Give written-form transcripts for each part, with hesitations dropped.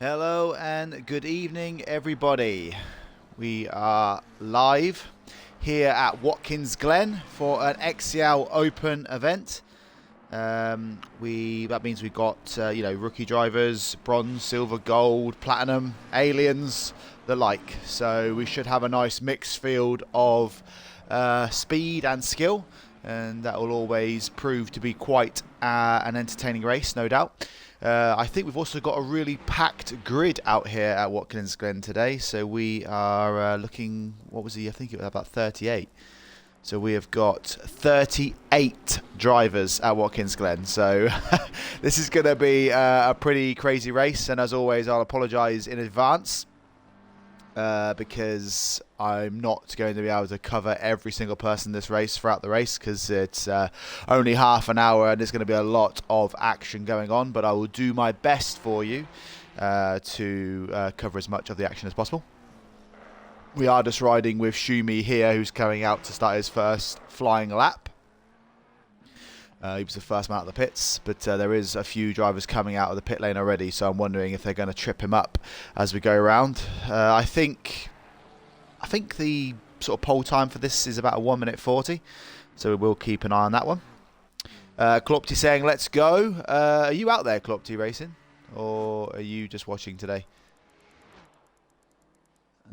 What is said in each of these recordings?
Hello and good evening, everybody. We are live here at Watkins Glen for an XCL Open event. That means we've got rookie drivers, bronze, silver, gold, platinum, aliens, the like. So we should have a nice mixed field of speed and skill, and that will always prove to be quite an entertaining race, no doubt. I think we've also got a really packed grid out here at Watkins Glen today. So we are looking, what was he? I think it was about 38. So we have got 38 drivers at Watkins Glen. So this is going to be a pretty crazy race. And as always, I'll apologise in advance because I'm not going to be able to cover every single person in this race throughout the race, because it's only half an hour and there's going to be a lot of action going on. But I will do my best for you to cover as much of the action as possible. We are just riding with Shumi here, who's coming out to start his first flying lap. He was the first man out of the pits, but there is a few drivers coming out of the pit lane already, so I'm wondering if they're going to trip him up as we go around. I think the sort of pole time for this is about a 1:40, so we will keep an eye on that one. Klopti saying, let's go. Are you out there, Klopti, racing? Or are you just watching today?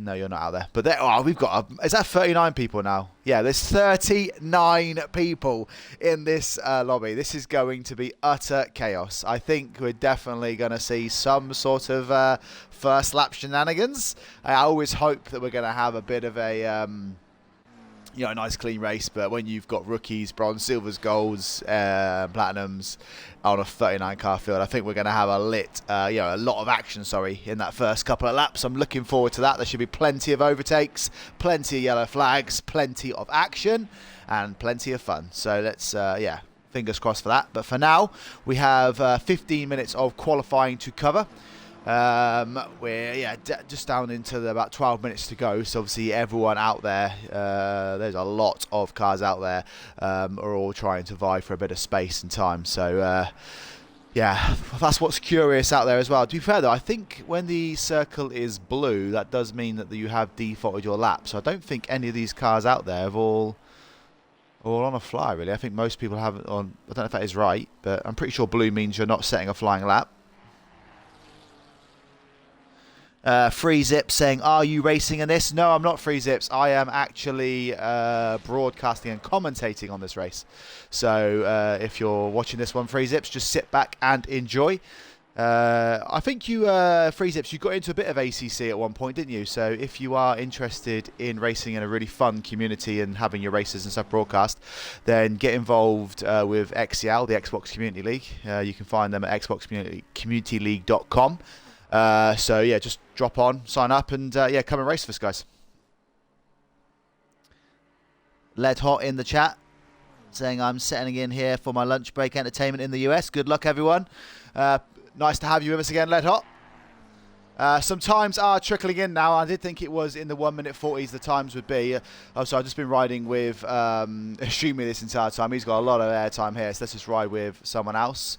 No, you're not out there. But we've got, is that 39 people now? Yeah, there's 39 people in this lobby. This is going to be utter chaos. I think we're definitely going to see some sort of first lap shenanigans. I always hope that we're going to have a bit of a a nice clean race, but when you've got rookies, bronze, silvers, golds, platinums on a 39 car field, I think we're going to have a lot of action, in that first couple of laps. I'm looking forward to that. There should be plenty of overtakes, plenty of yellow flags, plenty of action, and plenty of fun. So let's, fingers crossed for that. But for now, we have 15 minutes of qualifying to cover. We're just down into about 12 minutes to go, so obviously everyone out there, there's a lot of cars out there, are all trying to vie for a bit of space and time. So that's what's curious out there as well. To be fair though, I think when the circle is blue, that does mean that you have defaulted your lap, so I don't think any of these cars out there have all on a fly really. I think most people have it on, I don't know if that is right, but I'm pretty sure blue means you're not setting a flying lap. Free Zips saying, are you racing in this? No, I'm not Free Zips. I am actually broadcasting and commentating on this race. So if you're watching this one, Free Zips, just sit back and enjoy. I think you, Free Zips, you got into a bit of ACC at one point, didn't you? So if you are interested in racing in a really fun community and having your races and stuff broadcast, then get involved with XCL, the Xbox Community League. You can find them at xboxcommunityleague.com. Just drop on, sign up, and come and race with us, guys. Led Hot in the chat saying, I'm settling in here for my lunch break entertainment in the US. Good luck, everyone. Nice to have you with us again, Led Hot. Some times are trickling in now. I did think it was in the 1:40s the times would be. I've just been riding with Shumi this entire time. He's got a lot of airtime here, so let's just ride with someone else.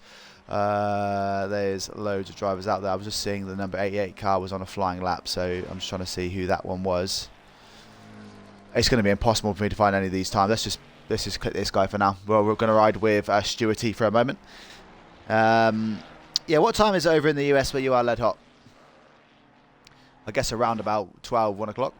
There's loads of drivers out there. I was just seeing the number 88 car was on a flying lap, so I'm just trying to see who that one was. It's going to be impossible for me to find any of these times. Let's just click this guy for now. Well, we're going to ride with Stewarty for a moment. What time is it over in the US where you are, Led Hot? I guess around about 1 o'clock.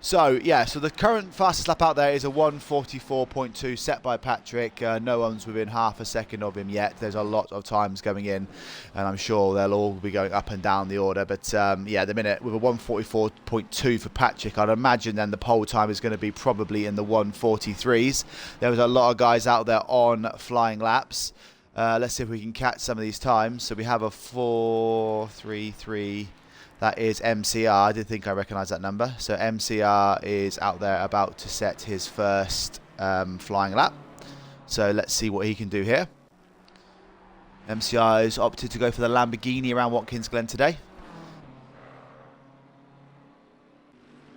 So the current fastest lap out there is a 1:44.2 set by Patrick. No one's within half a second of him yet. There's a lot of times going in, and I'm sure they'll all be going up and down the order. But the minute with a 1:44.2 for Patrick, I'd imagine then the pole time is going to be probably in the 1:43s. There was a lot of guys out there on flying laps. Let's see if we can catch some of these times. So we have a 4:33. That is MCR. I did think I recognised that number. So MCR is out there about to set his first flying lap. So let's see what he can do here. MCR has opted to go for the Lamborghini around Watkins Glen today.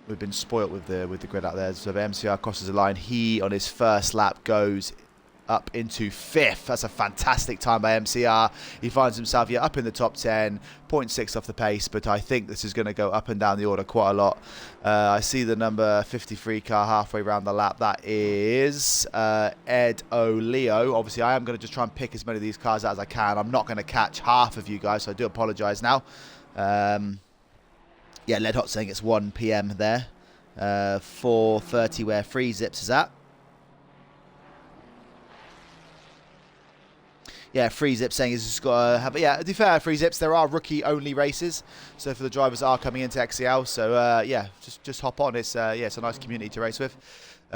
We've been spoilt with the grid out there. So if MCR crosses the line, he on his first lap goes up into 5th. That's a fantastic time by MCR. He finds himself up in the top 10, 0.6 off the pace, but I think this is going to go up and down the order quite a lot. I see the number 53 car halfway around the lap. That is Ed O'Leo. Obviously, I am going to just try and pick as many of these cars out as I can. I'm not going to catch half of you guys, so I do apologise now. Yeah, Led Hot saying it's 1 PM there. 4:30 where Free Zips is at. Yeah, Free Zips saying he's just got to have... Yeah, to be fair, Free Zips, there are rookie-only races. So for the drivers that are coming into XCL. So, yeah, just hop on. It's it's a nice community to race with.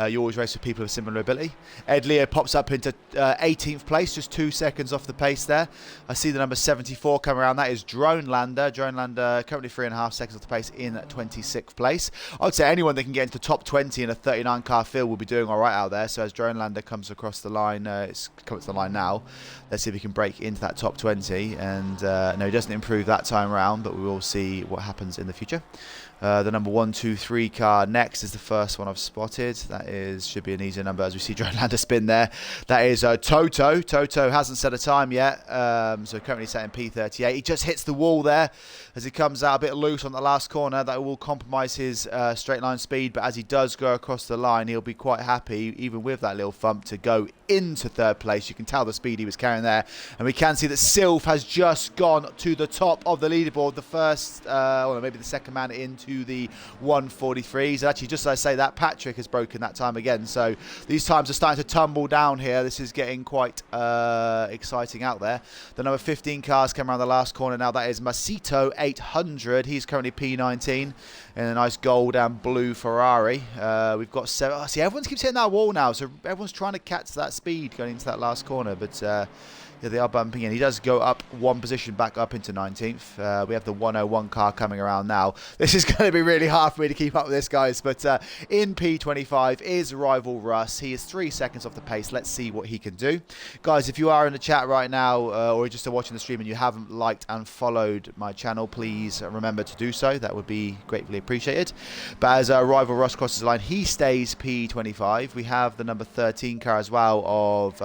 You always race with people of similar ability. Ed Leo pops up into 18th place, just 2 seconds off the pace there. I see the number 74 come around. That is Drone Lander. Drone Lander currently 3.5 seconds off the pace in 26th place. I would say anyone that can get into top 20 in a 39 car field will be doing all right out there. So as Drone Lander comes across the line, it's coming to the line now. Let's see if he can break into that top 20. And no, he doesn't improve that time around, but we will see what happens in the future. The number 1, 2, 3 car next is the first one I've spotted. That should be an easier number as we see Drone Lander spin there. That is Toto. Toto hasn't set a time yet, so currently set in P38. He just hits the wall there as he comes out a bit loose on the last corner. That will compromise his straight line speed, but as he does go across the line, he'll be quite happy, even with that little thump, to go into 3rd place. You can tell the speed he was carrying there, and we can see that Sylph has just gone to the top of the leaderboard, the first, or maybe the second man into the 143s. Actually, just as I say that, Patrick has broken that time again, so these times are starting to tumble down here. This is getting quite exciting out there. The number 15 cars come around the last corner now. That is Masito 800. He's currently P19 in a nice gold and blue Ferrari. We've got 7. Oh, see, everyone keeps hitting that wall now, so everyone's trying to catch that speed going into that last corner, but yeah, they are bumping in. He does go up 1 position back up into 19th. We have the 101 car coming around now. This is going to be really hard for me to keep up with this, guys. But in P25 is Rival Russ. He is 3 seconds off the pace. Let's see what he can do. Guys, if you are in the chat right now or just watching the stream and you haven't liked and followed my channel, please remember to do so. That would be gratefully appreciated. But as Rival Russ crosses the line, he stays P25. We have the number 13 car as well of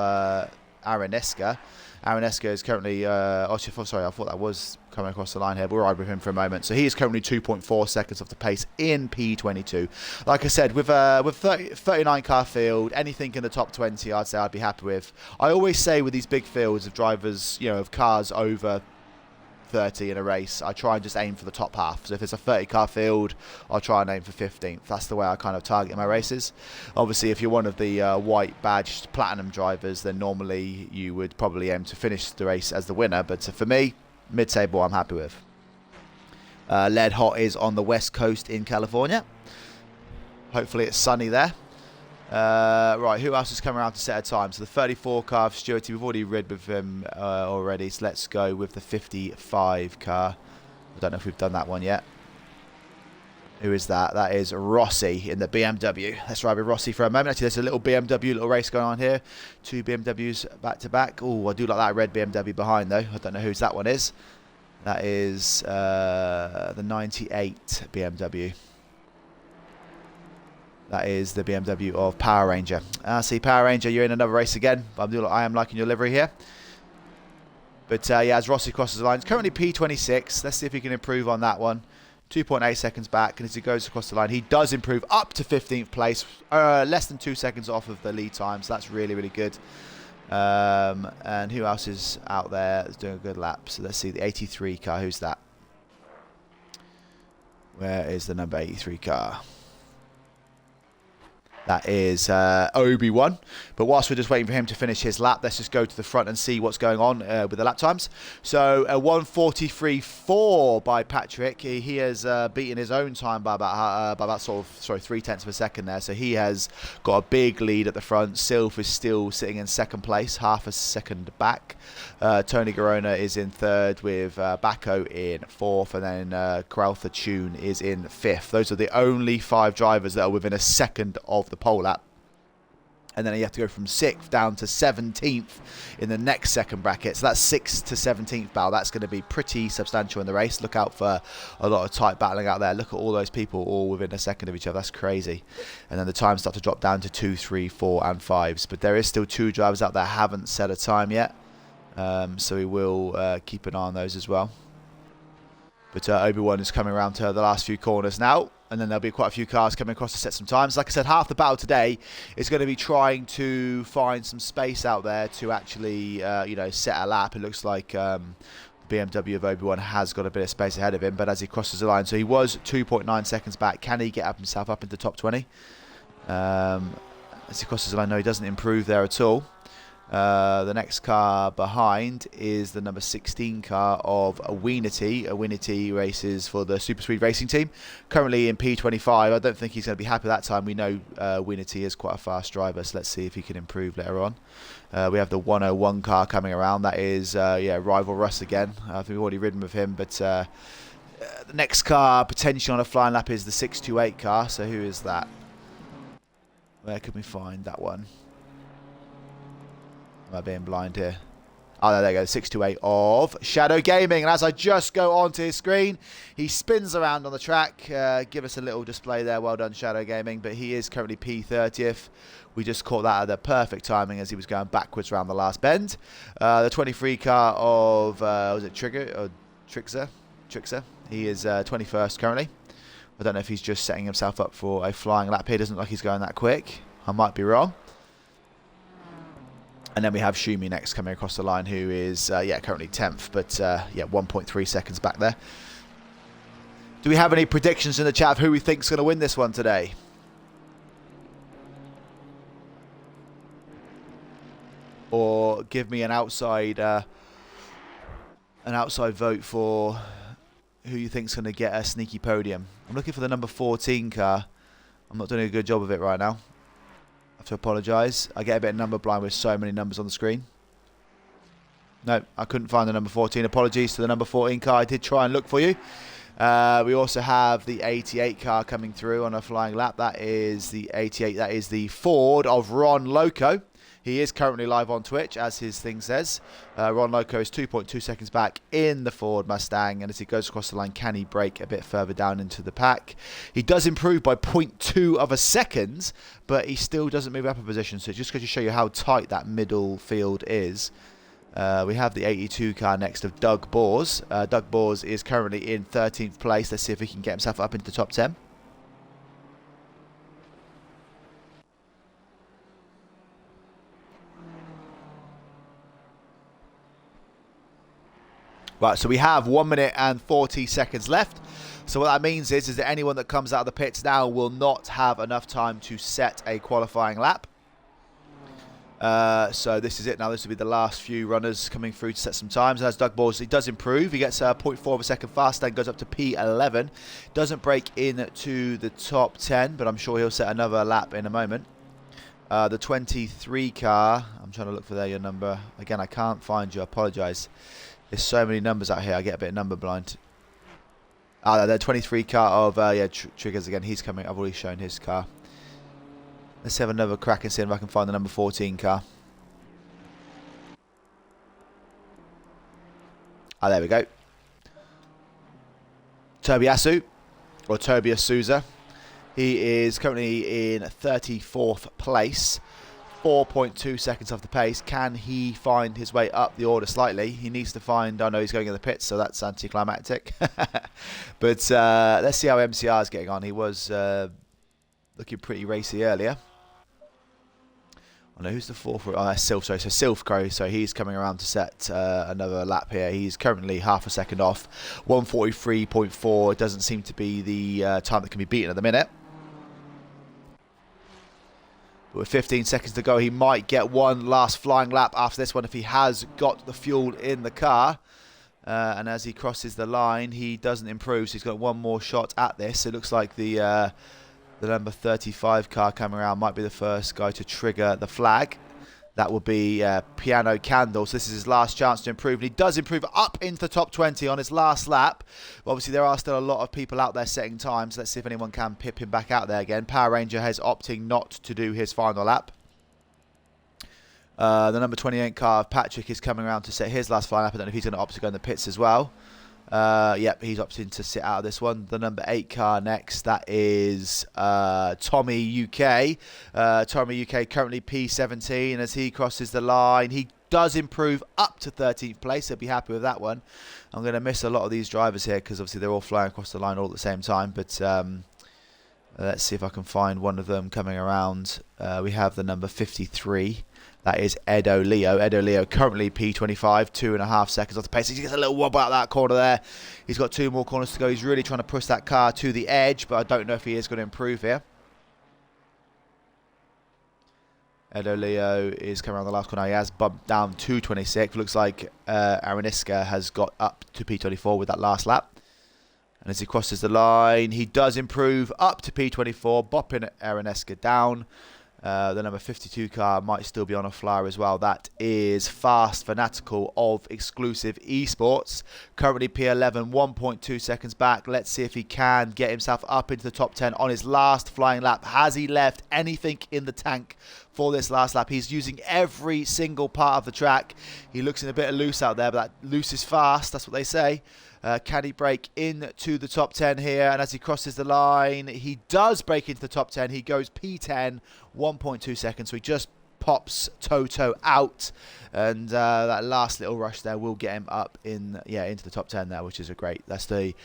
Aranesca. Aranesca is currently, sorry, I thought that was coming across the line here. We'll ride with him for a moment. So he is currently 2.4 seconds off the pace in P22. Like I said, with 39 car field, anything in the top 20, I'd say I'd be happy with. I always say with these big fields of drivers, you know, of cars over 30 in a race, I try and just aim for the top half. So if it's a 30 car field, I'll try and aim for 15th. That's the way I kind of target my races. Obviously, if you're one of the white badged platinum drivers, then normally you would probably aim to finish the race as the winner. But for me, mid-table I'm happy with. Led Hot is on the west coast in California. Hopefully it's sunny there. Right, who else has come around to set a time? So the 34 car of Stewarty, we've already rid with him already, so let's go with the 55 car. I don't know if we've done that one yet. Who is that? That is Rossi in the BMW. Let's ride with Rossi for a moment. Actually, there's a little BMW, little race going on here. 2 BMWs back to back. Oh, I do like that red BMW behind though. I don't know whose that one is. That is the 98 BMW. That is the BMW of Power Ranger. See, Power Ranger, you're in another race again. I am liking your livery here. But yeah, as Rossi crosses the line, it's currently P26. Let's see if he can improve on that one. 2.8 seconds back, and as he goes across the line, he does improve up to 15th place. Less than 2 seconds off of the lead time, so that's really, really good. And who else is out there that's doing a good lap? So let's see, the 83 car. Who's that? Where is the number 83 car? That is Obi-Wan. But whilst we're just waiting for him to finish his lap, let's just go to the front and see what's going on with the lap times. So a 1:43.4 by Patrick. He has beaten his own time by about 3/10 of a second there. So he has got a big lead at the front. Sylph is still sitting in 2nd place, half a second back. Tony Garona is in 3rd with Bacco in 4th, and then Kraltha Tune is in 5th. Those are the only 5 drivers that are within a second of the pole lap. And then you have to go from 6th down to 17th in the next second bracket. So that's 6th to 17th battle. That's going to be pretty substantial in the race. Look out for a lot of tight battling out there. Look at all those people all within a second of each other. That's crazy. And then the times start to drop down to 2, 3, 4 and 5s. But there is still 2 drivers out there that haven't set a time yet. So we will keep an eye on those as well. But Obi-Wan is coming around to the last few corners now. And then there'll be quite a few cars coming across to set some times. Like I said, half the battle today is going to be trying to find some space out there to actually, set a lap. It looks like BMW of Obi-Wan has got a bit of space ahead of him, but as he crosses the line, so he was 2.9 seconds back. Can he get himself up into the top 20? As he crosses the line, no, he doesn't improve there at all. The next car behind is the number 16 car of Weenity. Weenity races for the Super Speed Racing team. Currently in P25. I don't think he's going to be happy that time. We know Weenity is quite a fast driver, so let's see if he can improve later on. We have the 101 car coming around. That is, rival Russ again. I think we've already ridden with him, but the next car potentially on a flying lap is the 628 car. So who is that? Where can we find that one? Am I being blind here? Oh, there they go. 628 of Shadow Gaming. And as I just go onto his screen, he spins around on the track. Give us a little display there. Well done, Shadow Gaming. But he is currently P30th. We just caught that at the perfect timing as he was going backwards around the last bend. The 23 car of, was it Trigger or Trixer? He is 21st currently. I don't know if he's just setting himself up for a flying lap here. Doesn't look like he's going that quick. I might be wrong. And then we have Shumi next coming across the line, who is, currently 10th, but, 1.3 seconds back there. Do we have any predictions in the chat of who we think is going to win this one today? Or give me an outside vote for who you think is going to get a sneaky podium. I'm looking for the number 14 car. I'm not doing a good job of it right now. To apologise. I get a bit of number blind with so many numbers on the screen. No, I couldn't find the number 14. Apologies to the number 14 car. I did try and look for you. We also have the 88 car coming through on a flying lap. That is the 88. That is the Ford of Ron Loco. He is currently live on Twitch, as his thing says. Ron Loco is 2.2 seconds back in the Ford Mustang. And as he goes across the line, can he break a bit further down into the pack? He does improve by 0.2 of a second, but he still doesn't move up a position. So it just goes to show you how tight that middle field is. We have the 82 car next of Doug Bors. Doug Bors is currently in 13th place. Let's see if he can get himself up into the top 10. Right, so we have 1 minute and 40 seconds left. So what that means is that anyone that comes out of the pits now will not have enough time to set a qualifying lap. So this is it now. This will be the last few runners coming through to set some times. And as Doug Bors, he does improve. He gets 0.4 of a second faster and goes up to P11. Doesn't break into the top 10, but I'm sure he'll set another lap in a moment. The 23 car, I'm trying to look for your number. Again, I can't find you. I apologise. There's so many numbers out here. I get a bit number blind. The 23 car of Triggers again. He's coming. I've already shown his car. Let's have another crack and see if I can find the number 14 car. There we go. Tobiasu, or Tobias Souza. He is currently in 34th place. 4.2 seconds off the pace. Can he find his way up the order slightly? He needs to find... I know he's going in the pits, so that's anticlimactic. But let's see how MCR is getting on. He was looking pretty racy earlier. Oh no, who's the fourth? Sylph, sorry. So Sylph Crow, so he's coming around to set another lap here. He's currently half a second off. 1:43.4. It doesn't seem to be the time that can be beaten at the minute. With 15 seconds to go, he might get one last flying lap after this one if he has got the fuel in the car. And as he crosses the line, he doesn't improve, so he's got one more shot at this. It looks like the number 35 car coming around might be the first guy to trigger the flag. That would be Piano Candle. So this is his last chance to improve. And he does improve up into the top 20 on his last lap. But obviously, there are still a lot of people out there setting times. Let's see if anyone can pip him back out there again. Power Ranger has opting not to do his final lap. The number 28 car of Patrick is coming around to set his last flying lap. I don't know if he's going to opt to go in the pits as well. Yep, he's opting to sit out of this one. The number 8 car next, that is Tommy UK. Tommy UK currently P17, and as he crosses the line, he does improve up to 13th place. He'll be happy with that one. I'm going to miss a lot of these drivers here because obviously they're all flying across the line all at the same time, but let's see if I can find one of them coming around. We have the number 53. That is Edo Leo. Edo Leo currently P25, 2.5 seconds off the pace. He gets a little wobble out that corner there. He's got 2 more corners to go. He's really trying to push that car to the edge, but I don't know if he is going to improve here. Edo Leo is coming around the last corner. He has bumped down to 26. Looks like Araniska has got up to P24 with that last lap. And as he crosses the line, he does improve up to P24, bopping Araniska down. The number 52 car might still be on a flyer as well. That is Fast Fanatical of Exclusive Esports. Currently P11, 1.2 seconds back. Let's see if he can get himself up into the top 10 on his last flying lap. Has he left anything in the tank for this last lap? He's using every single part of the track. He looks in a bit of loose out there, but that loose is fast. That's what they say. Can he break into the top 10 here? And as he crosses the line, he does break into the top 10. He goes P10, 1.2 seconds. So he just pops Toto out. And that last little rush there will get him up into the top 10 there, which is a great. That's the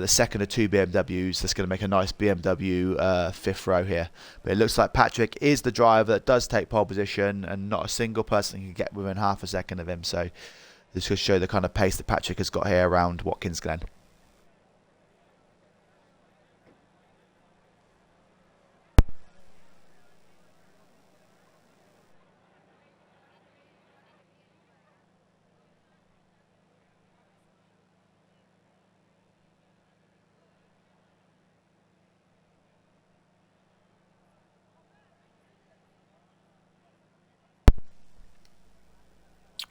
second of 2 BMWs. That's going to make a nice BMW fifth row here. But it looks like Patrick is the driver that does take pole position, and not a single person can get within half a second of him. So this will show the kind of pace that Patrick has got here around Watkins Glen.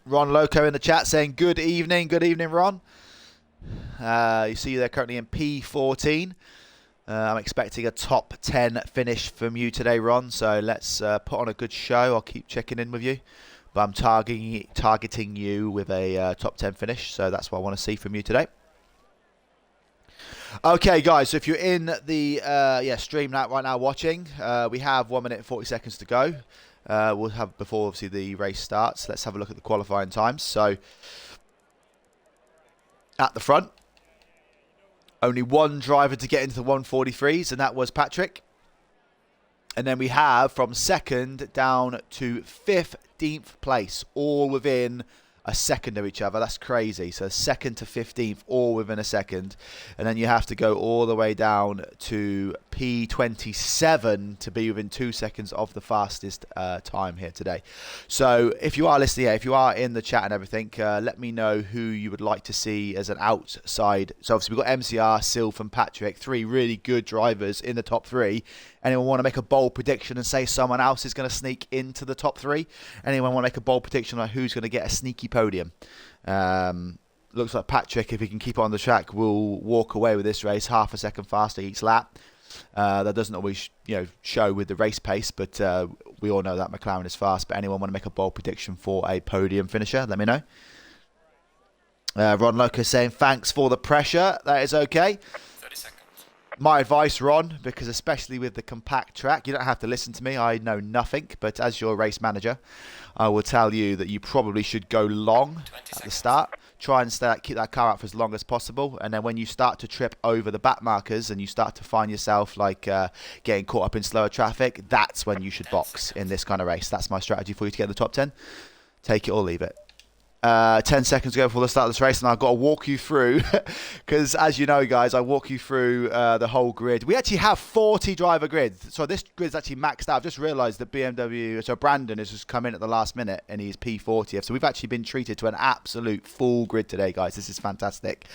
Ron Loco in the chat saying good evening Ron. You see they're currently in P14. I'm expecting a top 10 finish from you today, Ron, so let's put on a good show. I'll keep checking in with you, but I'm targeting you with a top 10 finish, so that's what I want to see from you today. Okay guys, so if you're in the stream right now watching, we have 1 minute and 40 seconds to go. We'll have before obviously the race starts. Let's have a look at the qualifying times. So at the front, only one driver to get into the 143s, and that was Patrick. And then we have from second down to 15th place, all within a second of each other. That's crazy. So second to 15th, all within a second. And then you have to go all the way down to P27 to be within 2 seconds of the fastest time here today. So if you are listening, if you are in the chat and everything, let me know who you would like to see as an outside. So obviously we've got MCR, Sylph and Patrick, 3 really good drivers in the top 3. Anyone want to make a bold prediction and say someone else is going to sneak into the top 3? Anyone want to make a bold prediction on who's going to get a sneaky podium? Looks like Patrick, if he can keep it on the track, will walk away with this race half a second faster each lap. That doesn't always show with the race pace, but we all know that McLaren is fast. But anyone want to make a bold prediction for a podium finisher? Let me know. Ron Loco saying thanks for the pressure. That is okay. 30 seconds. My advice, Ron, because especially with the compact track, you don't have to listen to me. I know nothing, but as your race manager, I will tell you that you probably should go long at the start. Try and keep that car out for as long as possible, and then when you start to trip over the back markers and you start to find yourself getting caught up in slower traffic, that's when you should box in this kind of race. That's my strategy for you to get in the top 10. Take it or leave it. 10 seconds to go before the start of this race, and I've got to walk you through because as you know guys, I walk you through the whole grid. We actually have 40 driver grids, so this grid's actually maxed out. I've just realized that BMW, so Brandon has just come in at the last minute and he's P40th, so we've actually been treated to an absolute full grid today guys. This is fantastic,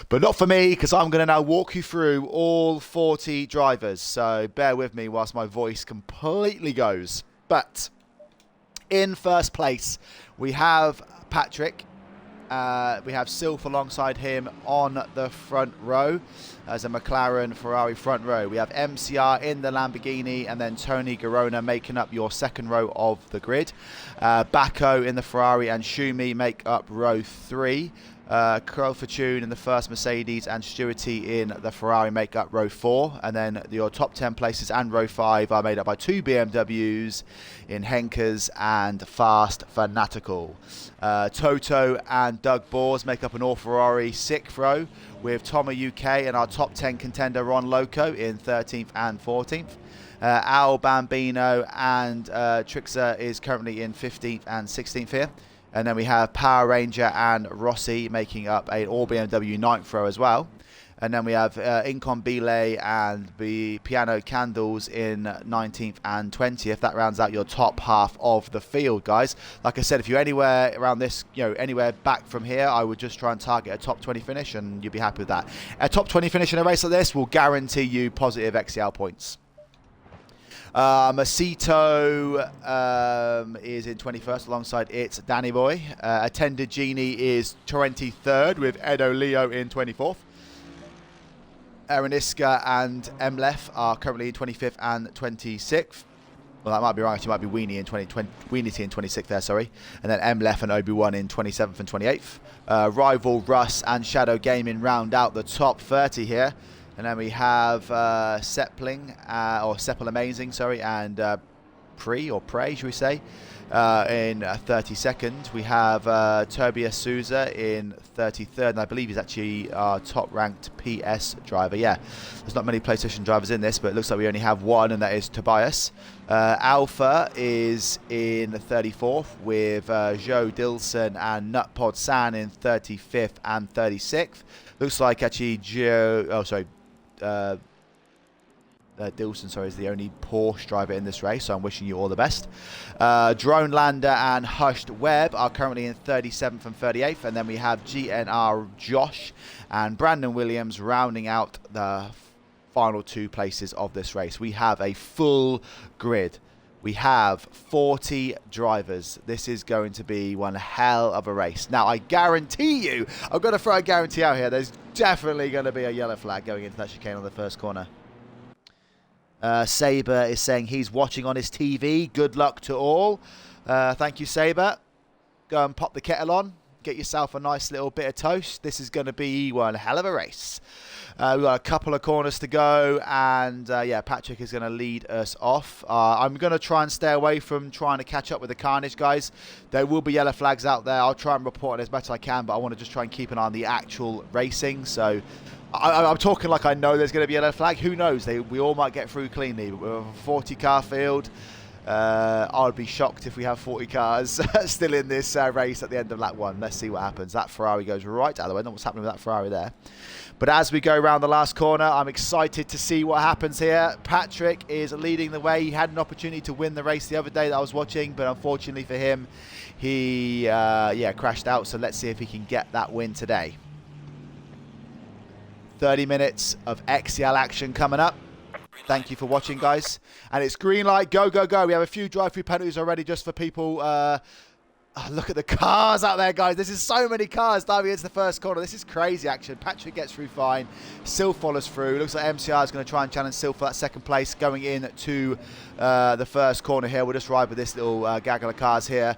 but not for me, because I'm going to now walk you through all 40 drivers, so bear with me whilst my voice completely goes. But in first place we have Patrick We have Sylph alongside him on the front row as a McLaren Ferrari front row. We have MCR in the Lamborghini, and then Tony Garona making up your second row of the grid. Bacco in the Ferrari and Schumi make up row 3. Curl Fortune in the first Mercedes and Stewarty in the Ferrari make up row 4, and then your top 10 places and row 5 are made up by 2 BMWs in Henkers and Fast Fanatical. Toto and Doug Bors make up an all Ferrari 6th row, with Tomo UK and our top 10 contender Ron Loco in 13th and 14th. Al Bambino and Trixer is currently in 15th and 16th here. And then we have Power Ranger and Rossi making up an all BMW 9th row as well. And then we have Incon Belay and the Piano Candles in 19th and 20th. That rounds out your top half of the field, guys. Like I said, if you're anywhere around this, anywhere back from here, I would just try and target a top 20 finish, and you'll be happy with that. A top 20 finish in a race like this will guarantee you positive XCL points. Macito is in 21st alongside its Danny Boy. Attended Genie is 23rd with Edo Leo in 24th. Araniska and Mlef are currently in 25th and 26th. Well, that might be right. It might be Weenie in 26th there, sorry. And then Mlef and Obi-Wan in 27th and 28th. Rival Russ and Shadow Gaming round out the top 30 here. And then we have Seppling, or Seppel Amazing, sorry, and Prey, should we say, in 32nd. We have Tobias Souza in 33rd, and I believe he's actually our top-ranked PS driver. Yeah, there's not many PlayStation drivers in this, but it looks like we only have one, and that is Tobias. Alpha is in 34th, with Joe Dilson and Nutpod San in 35th and 36th. Looks like actually Dilson, sorry, is the only Porsche driver in this race, so I'm wishing you all the best. Drone Lander and Hushed Webb are currently in 37th and 38th, and then we have GNR Josh and Brandon Williams rounding out the final 2 places of this race. We have a full grid. We have 40 drivers. This is going to be one hell of a race. Now, I guarantee you, I've got to throw a guarantee out here, there's definitely going to be a yellow flag going into that chicane on the first corner. Saber is saying he's watching on his TV. Good luck to all. Thank you, Saber. Go and pop the kettle on. Get yourself a nice little bit of toast. This is going to be one hell of a race. We've got a couple of corners to go, and yeah, Patrick is going to lead us off. I'm going to try and stay away from trying to catch up with the carnage, guys. There will be yellow flags out there. I'll try and report on as best I can, but I want to just try and keep an eye on the actual racing. So I'm talking like I know there's going to be a yellow flag. Who knows? We all might get through cleanly. We're a 40-car field. I would be shocked if we have 40 cars still in this race at the end of lap 1. Let's see what happens. That Ferrari goes right out of the way. I don't know what's happening with that Ferrari there. But as we go around the last corner, I'm excited to see what happens here. Patrick is leading the way. He had an opportunity to win the race the other day that I was watching, but unfortunately for him, he crashed out. So let's see if he can get that win today. 30 minutes of XCL action coming up. Thank you for watching, guys. And it's green light, go, go, go. We have a few drive-through penalties already just for people. Look at the cars out there, guys. This is so many cars diving into the first corner. This is crazy action. Patrick gets through fine. Sylph follows through. Looks like MCR is going to try and challenge Sylph for that second place going into the first corner here. We'll just ride with this little gaggle of cars here.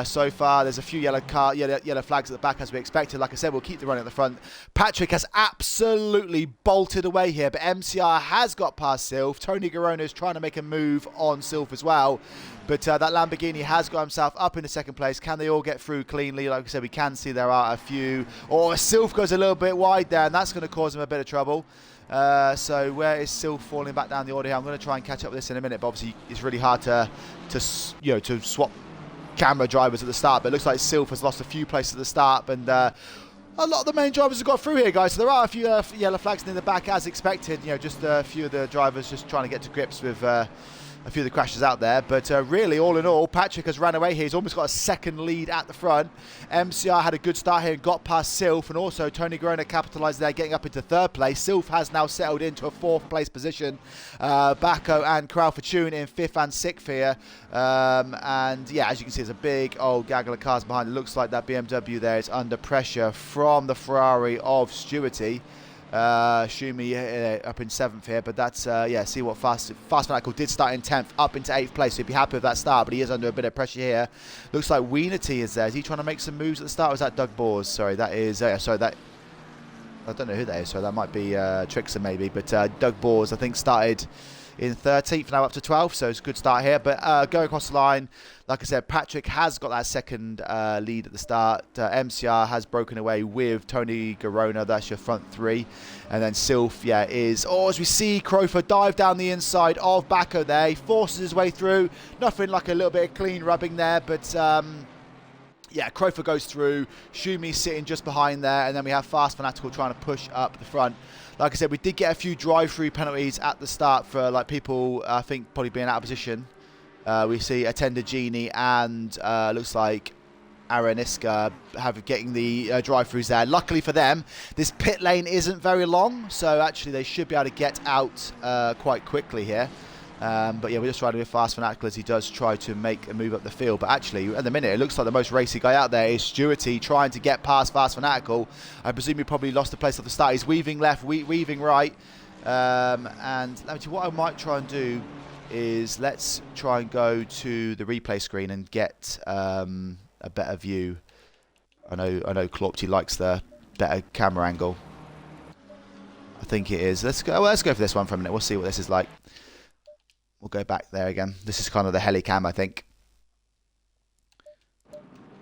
So far, there's a few yellow flags at the back as we expected. Like I said, we'll keep the running at the front. Patrick has absolutely bolted away here, but MCR has got past Sylph. Tony Garona is trying to make a move on Sylph as well. But that Lamborghini has got himself up in the second place. Can they all get through cleanly? Like I said, we can see there are a few. Or Sylph goes a little bit wide there, and that's going to cause him a bit of trouble. So where is Sylph falling back down the order here? I'm going to try and catch up with this in a minute, but obviously it's really hard to swap camera drivers at the start. But it looks like Sylph has lost a few places at the start, and a lot of the main drivers have got through here, guys. So there are a few yellow flags in the back as expected. Just a few of the drivers just trying to get to grips with a few of the crashes out there. But really, all in all, Patrick has ran away here. He's almost got a second lead at the front. MCR had a good start here and got past Sylph, and also Tony Garona capitalised there, getting up into third place. Sylph has now settled into a fourth place position. Bacco and Crowd Fortune in fifth and sixth here. And yeah, as you can see, there's a big old gaggle of cars behind. It looks like that BMW there is under pressure from the Ferrari of Stewarty. Schumi up in 7th here, but that's yeah, see what Fast Fanatical did start in 10th, up into 8th place, so he'd be happy with that start, but he is under a bit of pressure here. Looks like Wienerty is there. Is he trying to make some moves at the start, or is that Doug Bors? Sorry, that is sorry, that I don't know who that is, so that might be Trixer maybe, but Doug Bors I think started in 13th, now up to 12th, so it's a good start here. But going across the line, like I said, Patrick has got that second lead at the start. MCR has broken away with Tony Garona, that's your front three. And then Sylph, yeah, is, as we see Crofer dive down the inside of Bacco there. He forces his way through. Nothing like a little bit of clean rubbing there, but yeah, Crofer goes through. Schumi sitting just behind there, and then we have Fast Fanatical trying to push up the front. Like I said, we did get a few drive-through penalties at the start for like people, I think, probably being out of position. We see Attender Genie and looks like Araniska getting the drive-throughs there. Luckily for them, this pit lane isn't very long, so actually they should be able to get out quite quickly here. But yeah, we're just riding with Fast Fanatical as he does try to make a move up the field. But actually, at the minute, it looks like the most racy guy out there is Stewarty trying to get past Fast Fanatical. I presume he probably lost the place at the start. He's weaving left, weaving right. And what I might try and do is let's try and go to the replay screen and get a better view. I know Klopty likes the better camera angle. I think it is. Let's go for this one for a minute. We'll see what this is like. We'll go back there again. This is kind of the heli cam, I think.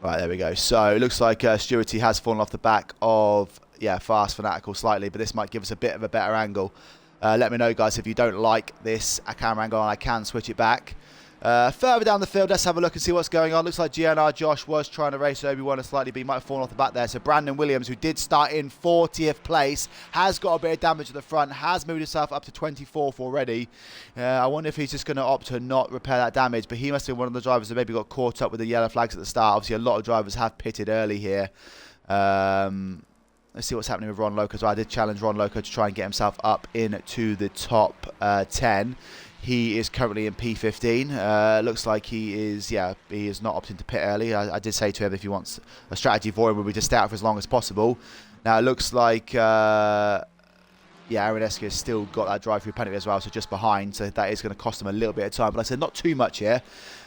Right, there we go. So it looks like Stewarty has fallen off the back of, yeah, Fast Fanatical slightly, but this might give us a bit of a better angle. Let me know, guys, if you don't like this camera angle, and I can switch it back. Further down the field, let's have a look and see what's going on. Looks like GNR Josh was trying to race Obi-Wan slightly, but he might have fallen off the back there. So Brandon Williams, who did start in 40th place, has got a bit of damage at the front, has moved himself up to 24th already. I wonder if he's just going to opt to not repair that damage, but he must have been one of the drivers that maybe got caught up with the yellow flags at the start. Obviously, a lot of drivers have pitted early here. Let's see what's happening with Ron Loco. So I did challenge Ron Loco to try and get himself up into the top 10. He is currently in P15. Looks like he is not opting to pit early. I did say to him if he wants a strategy for him, would be to stay out for as long as possible. Now it looks like Aaron Esker has still got that drive-through penalty as well, so just behind. So that is going to cost him a little bit of time. But like I said, not too much here.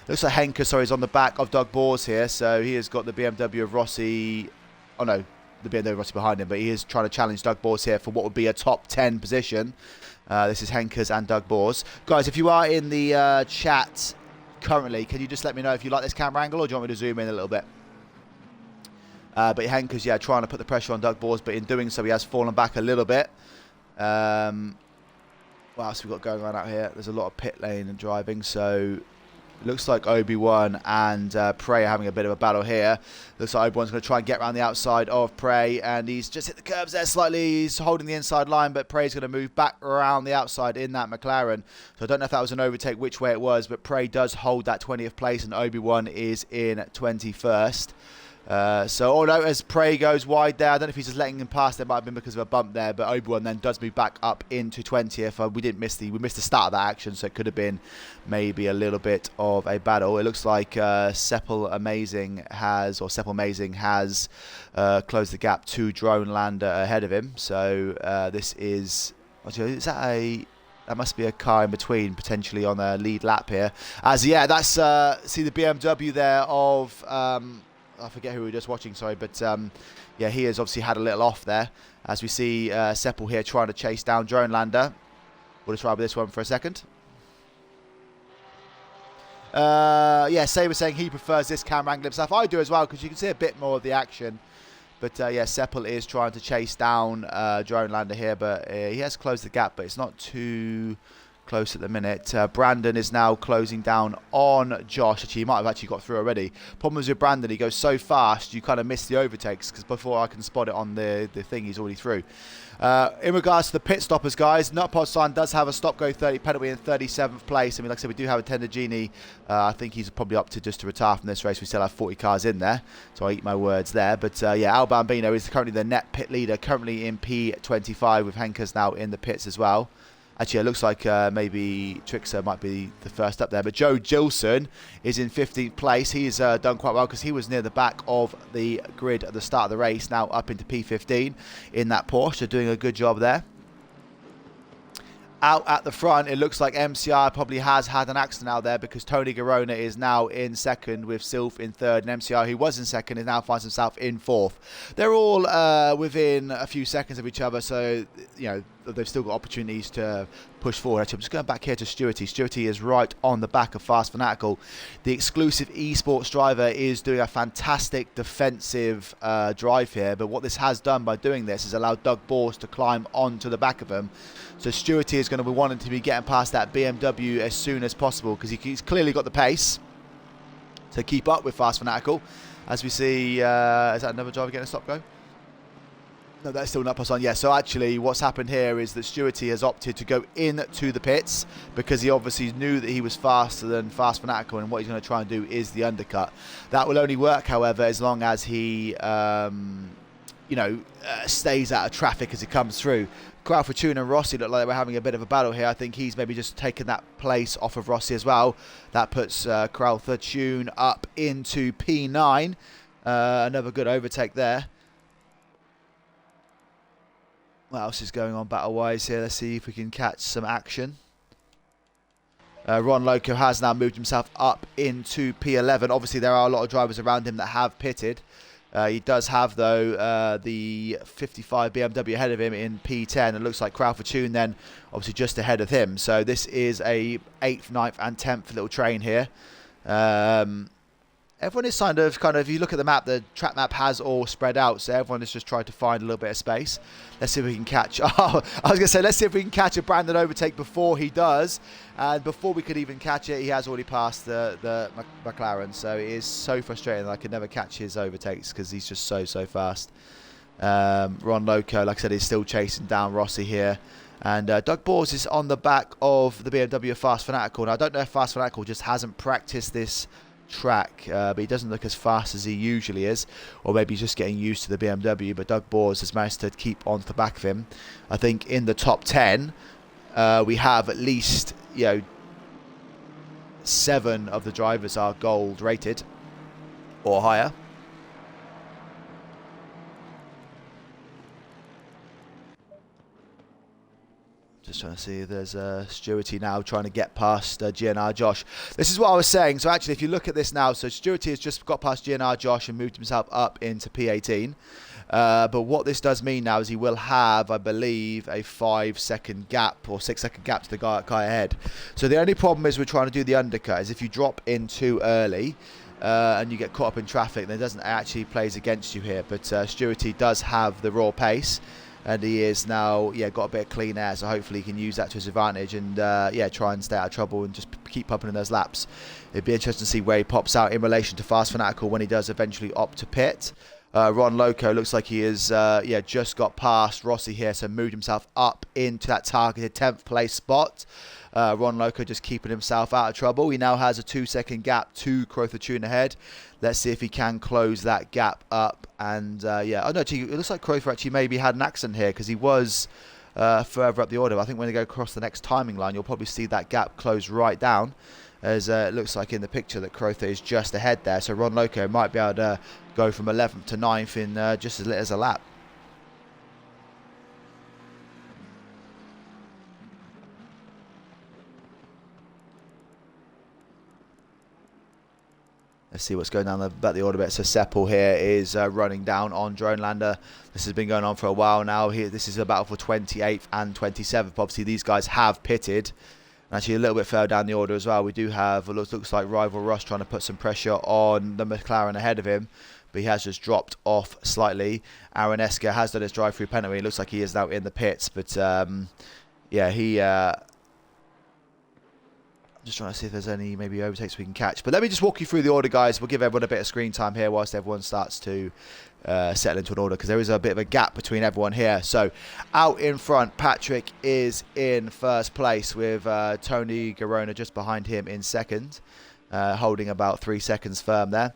Looks like Henker, is on the back of Doug Bors here. So he has got the BMW of Rossi. Oh no, the BMW of Rossi behind him, but he is trying to challenge Doug Bors here for what would be a top 10 position. This is Henkers and Doug Bors. Guys, if you are in the chat currently, can you just let me know if you like this camera angle, or do you want me to zoom in a little bit? But Henkers, yeah, trying to put the pressure on Doug Bors, but in doing so, he has fallen back a little bit. What else have we got going on out here? There's a lot of pit lane and driving, so it looks like Obi-Wan and Prey are having a bit of a battle here. Looks like Obi-Wan's going to try and get around the outside of Prey, and he's just hit the curbs there slightly. He's holding the inside line, but Prey's going to move back around the outside in that McLaren. So I don't know if that was an overtake, which way it was, but Prey does hold that 20th place, and Obi-Wan is in 21st. As Prey goes wide there, I don't know if he's just letting him pass. There might have been because of a bump there, but Obi-Wan then does move back up into 20th. We missed the start of that action, so it could have been maybe a little bit of a battle. It looks like Seppel Amazing has closed the gap to Drone Lander ahead of him. So this is that must be a car in between, potentially on a lead lap here. That's see the BMW there of I forget who we were just watching, sorry, but he has obviously had a little off there. As we see Seppel here trying to chase down Drone Lander. We'll just try with this one for a second. Saber saying he prefers this camera angle himself. I do as well, because you can see a bit more of the action. But Seppel is trying to chase down Drone Lander here, but he has closed the gap, but it's not too close at the minute. Brandon is now closing down on Josh. Actually, he might have actually got through already. Problem is with Brandon, he goes so fast, you kind of miss the overtakes, because before I can spot it on the thing, he's already through. In regards to the pit stoppers, guys, Nutpod does have a stop-go 30 penalty in 37th place. I mean, like I said, we do have a Tender Genie. I think he's probably up to just to retire from this race. We still have 40 cars in there, so I eat my words there. But yeah, Al Bambino is currently the net pit leader, currently in P25, with Henkers now in the pits as well. Actually, it looks like maybe Trixer might be the first up there. But Joe Gilson is in 15th place. He's done quite well because he was near the back of the grid at the start of the race. Now up into P15 in that Porsche. Doing a good job there. Out at the front, it looks like MCR probably has had an accident out there, because Tony Garona is now in second with Sylph in third, and MCR, who was in second, is now finds himself in fourth. They're all within a few seconds of each other, so you know they've still got opportunities to push forward. Actually, I'm just going back here to Stewarty. Stewarty is right on the back of Fast Fanatical. The exclusive esports driver is doing a fantastic defensive drive here, but what this has done by doing this is allowed Doug Bors to climb onto the back of him. So Stewarty is going to be wanting to be getting past that BMW as soon as possible, because he's clearly got the pace to keep up with Fast Fanatical. As we see, is that another driver getting a stop go? No, that's still Nutpod. Yeah, so actually what's happened here is that Stewarty has opted to go into the pits, because he obviously knew that he was faster than Fast Fanatical, and what he's going to try and do is the undercut. That will only work, however, as long as he stays out of traffic as he comes through. Crowd Fortune and Rossi look like they were having a bit of a battle here. I think he's maybe just taken that place off of Rossi as well. That puts Crowd Fortune up into P9. Another good overtake there. What else is going on battle-wise here? Let's see if we can catch some action. Ron Loco has now moved himself up into P11. Obviously, there are a lot of drivers around him that have pitted. He does have, though, the 55 BMW ahead of him in P10. It looks like Crowd Fortune then obviously just ahead of him. So this is a 8th, 9th and 10th little train here. Everyone is kind of, if you look at the map, the track map has all spread out, so everyone is just trying to find a little bit of space. Let's see if we can catch, I was going to say, let's see if we can catch a Brandon overtake before he does. And before we could even catch it, he has already passed the McLaren, so it is so frustrating that I could never catch his overtakes, because he's just so fast. Ron Loco, like I said, is still chasing down Rossi here. And Doug Bors is on the back of the BMW Fast Fanatical. Now, I don't know if Fast Fanatical just hasn't practiced this track, but he doesn't look as fast as he usually is, or maybe he's just getting used to the BMW. But Doug Bors has managed to keep on to the back of him. I think in the top 10 we have at least 7 of the drivers are gold rated or higher. Just trying to see if there's Stewarty now trying to get past GNR Josh. This is what I was saying. So actually, if you look at this now, so Stewarty has just got past GNR Josh and moved himself up into P18. But what this does mean now is he will have, I believe, a 5-second gap or 6-second gap to the guy ahead. So the only problem is we're trying to do the undercut is if you drop in too early and you get caught up in traffic, then it doesn't actually plays against you here. But Stewarty does have the raw pace. And he is now, got a bit of clean air, so hopefully he can use that to his advantage and, try and stay out of trouble and just keep pumping in those laps. It'd be interesting to see where he pops out in relation to Fast Fanatical when he does eventually opt to pit. Ron Loco looks like he is, just got past Rossi here, so moved himself up into that targeted 10th place spot. Ron Loco just keeping himself out of trouble. He now has a 2-second gap to Crowther Tune ahead. Let's see if he can close that gap up. And actually, it looks like Crowther actually maybe had an accident here because he was further up the order. I think when they go across the next timing line, you'll probably see that gap close right down, as it looks like in the picture that Crowther is just ahead there. So Ron Loco might be able to go from 11th to 9th in just as little as a lap. Let's see what's going down about the order bit. So Seppel here is running down on Drone Lander. This has been going on for a while now. This is a battle for 28th and 27th. Obviously, these guys have pitted. And actually, a little bit further down the order as well, we do have what looks like Rival Russ trying to put some pressure on the McLaren ahead of him. But he has just dropped off slightly. Aaron Esker has done his drive-through penalty. It looks like he is now in the pits. But, he Just trying to see if there's any maybe overtakes we can catch. But let me just walk you through the order, guys. We'll give everyone a bit of screen time here whilst everyone starts to settle into an order, because there is a bit of a gap between everyone here. So out in front, Patrick is in first place with Tony Garona just behind him in second, holding about 3 seconds firm there.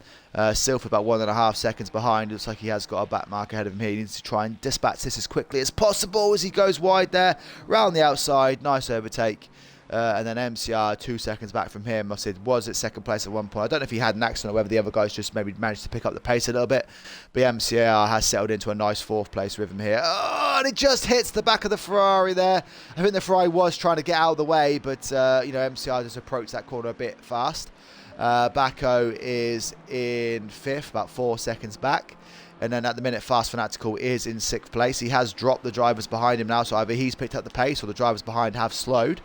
Silf about 1.5 seconds behind. Looks like he has got a back mark ahead of him here. He needs to try and dispatch this as quickly as possible as he goes wide there. Round the outside, nice overtake. And then MCR 2 seconds back from him. I said was at second place at one point. I don't know if he had an accident or whether the other guys just maybe managed to pick up the pace a little bit. But MCR has settled into a nice 4th place rhythm here. Oh, and it just hits the back of the Ferrari there. I think the Ferrari was trying to get out of the way, but you know, MCR just approached that corner a bit fast. Bacco is in 5th, about 4 seconds back. And then at the minute, Fast Fanatical is in 6th place. He has dropped the drivers behind him now, so either he's picked up the pace or the drivers behind have slowed.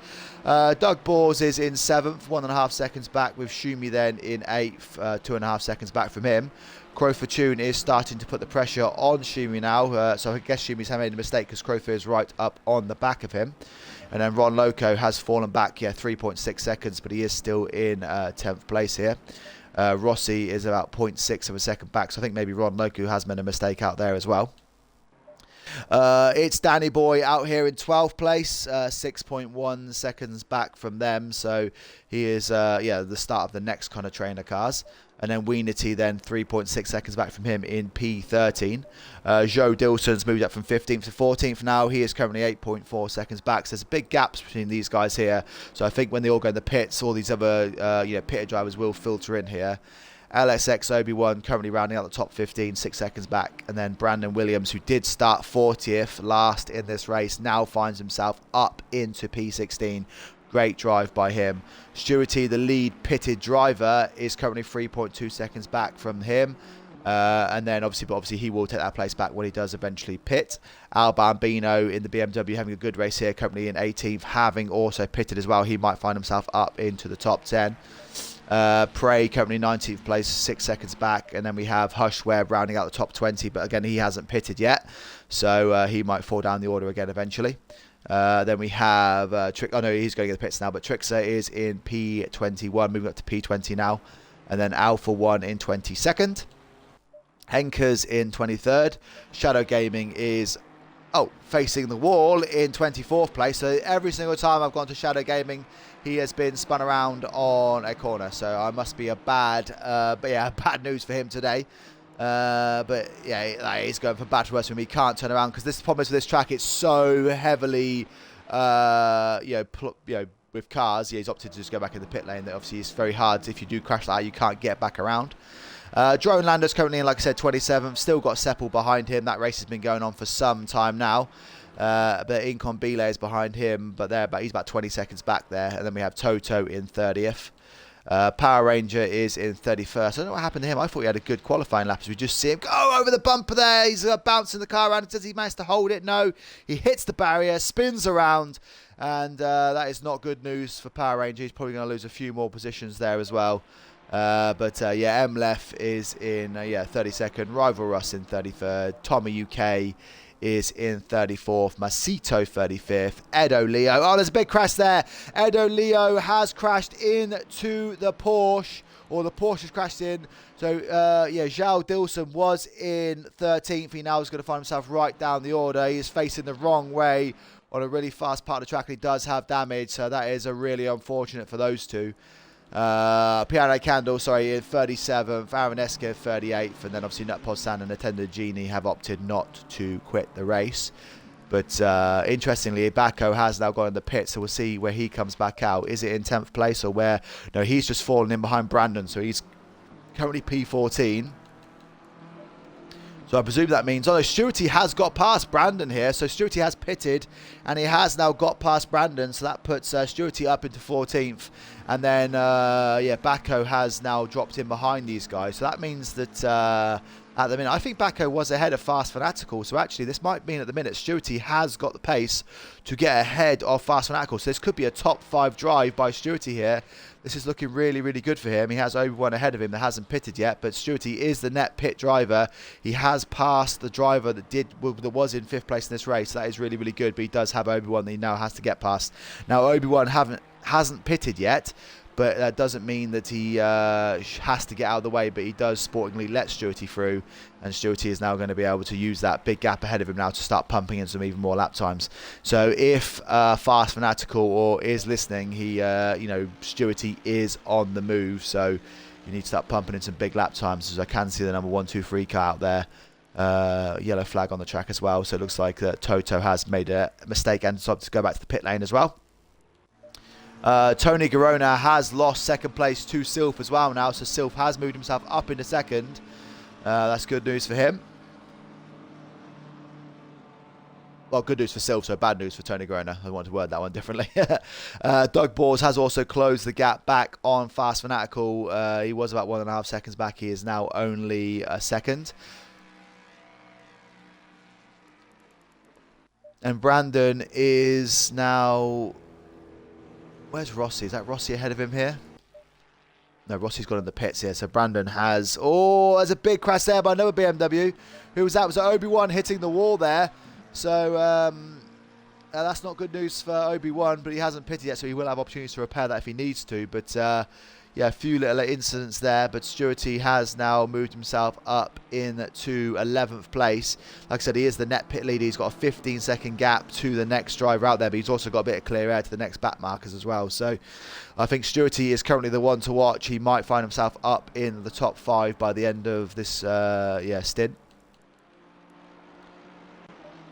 Doug Bors is in 7th, 1.5 seconds back, with Shumi then in 8th, 2.5 seconds back from him. Crow Fortune is starting to put the pressure on Shumi now, so I guess Shumi's made a mistake because Crowfer is right up on the back of him. And then Ron Loco has fallen back, 3.6 seconds, but he is still in 10th place here. Rossi is about 0.6 of a second back, so I think maybe Ron Loco has made a mistake out there as well. It's Danny Boy out here in 12th place, 6.1 seconds back from them, so he is the start of the next kind of trainer cars. And then Weenity then 3.6 seconds back from him in P13. Joe Dilson's moved up from 15th to 14th now. He is currently 8.4 seconds back. So there's big gaps between these guys here. So I think when they all go in the pits, all these other pitted drivers will filter in here. LSX Obi-Wan currently rounding out the top 15, 6 seconds back. And then Brandon Williams, who did start 40th last in this race, now finds himself up into P16. Great drive by him. Stewarty, the lead pitted driver, is currently 3.2 seconds back from him. And then obviously he will take that place back when he does eventually pit. Al Bambino in the BMW having a good race here, currently in 18th, having also pitted as well. He might find himself up into the top 10. Prey currently 19th place, 6 seconds back. And then we have Hush Webb rounding out the top 20, but again, he hasn't pitted yet. So he might fall down the order again eventually. Then we have Trick. Oh no, he's going to get the pits now. But Trixer is in P21, moving up to P20 now, and then Alpha 1 in 22nd. Henker's in 23rd. Shadow Gaming is facing the wall in 24th place. So every single time I've gone to Shadow Gaming, he has been spun around on a corner. So I must be bad news for him today. But yeah, he's going for bad to worse when he can't turn around, because this problem is with this track, it's so heavily with cars. He's opted to just go back in the pit lane. That obviously is very hard. If you do crash like that, you can't get back around. Drone Lander's currently in, like I said, 27th. Still got Seppel behind him. That race has been going on for some time now. But Incon Bile is behind him, but he's about 20 seconds back there. And then we have Toto in 30th. Power Ranger is in 31st. I don't know what happened to him. I thought he had a good qualifying lap as we just see him go over the bumper there. He's bouncing the car around. Does he manage to hold it? No. He hits the barrier, spins around, and that is not good news for Power Ranger. He's probably going to lose a few more positions there as well. MLEF is in 32nd. Rival Russ in 33rd. Tommy UK is in 34th. Masito 35th. Edo Leo. Oh, there's a big crash there. Edo Leo has crashed into the Porsche, or the Porsche has crashed in. So, Zhao Dilson was in 13th. He now is going to find himself right down the order. He is facing the wrong way on a really fast part of the track, and he does have damage. So that is really unfortunate for those two. Piano Candle, in 37th, Aaron Esker 38th, and then obviously Nutpod Sand and Attendant Genie have opted not to quit the race. But interestingly, Bacco has now gone in the pit, so we'll see where he comes back out. Is it in 10th place or where? No, he's just fallen in behind Brandon, so he's currently P14. So I presume that means, Stewarty has got past Brandon here. So Stewarty has pitted, and he has now got past Brandon. So that puts Stewarty up into 14th. And then, Bacco has now dropped in behind these guys. So that means that at the minute. I think Baco was ahead of Fast Fanatical, so actually this might mean at the minute Stewarty has got the pace to get ahead of Fast Fanatical. So this could be a top 5 drive by Stewarty here. This is looking really, really good for him. He has Obi-Wan ahead of him that hasn't pitted yet, but Stewarty is the net pit driver. He has passed the driver that was in 5th place in this race. That is really, really good, but he does have Obi-Wan that he now has to get past. Now Obi-Wan hasn't pitted yet, but that doesn't mean that he has to get out of the way, but he does sportingly let Stewarty through, and Stewarty is now going to be able to use that big gap ahead of him now to start pumping in some even more lap times. So if Fast Fanatical or is listening, Stewarty is on the move, so you need to start pumping in some big lap times, as I can see the number 1, 2, 3 car out there. Yellow flag on the track as well, so it looks like Toto has made a mistake and decided to go back to the pit lane as well. Tony Garona has lost 2nd place to Sylph as well now, so Sylph has moved himself up into 2nd. That's good news for him. Well, good news for Sylph, so bad news for Tony Garona. I want to word that one differently. Doug Bors has also closed the gap back on Fast Fanatical. He was about 1.5 seconds back. He is now only 2nd. And Brandon is now... Where's Rossi? Is that Rossi ahead of him here? No, Rossi's gone in the pits here. So Brandon has... Oh, there's a big crash there by another BMW. Who was that? Was it Obi-Wan hitting the wall there? So that's not good news for Obi-Wan, but he hasn't pitted yet, so he will have opportunities to repair that if he needs to. But yeah, a few little incidents there, but Stewarty has now moved himself up into 11th place. Like I said, he is the net pit leader. He's got a 15-second gap to the next driver out there, but he's also got a bit of clear air to the next back markers as well. So I think Stewarty is currently the one to watch. He might find himself up in the top 5 by the end of this stint.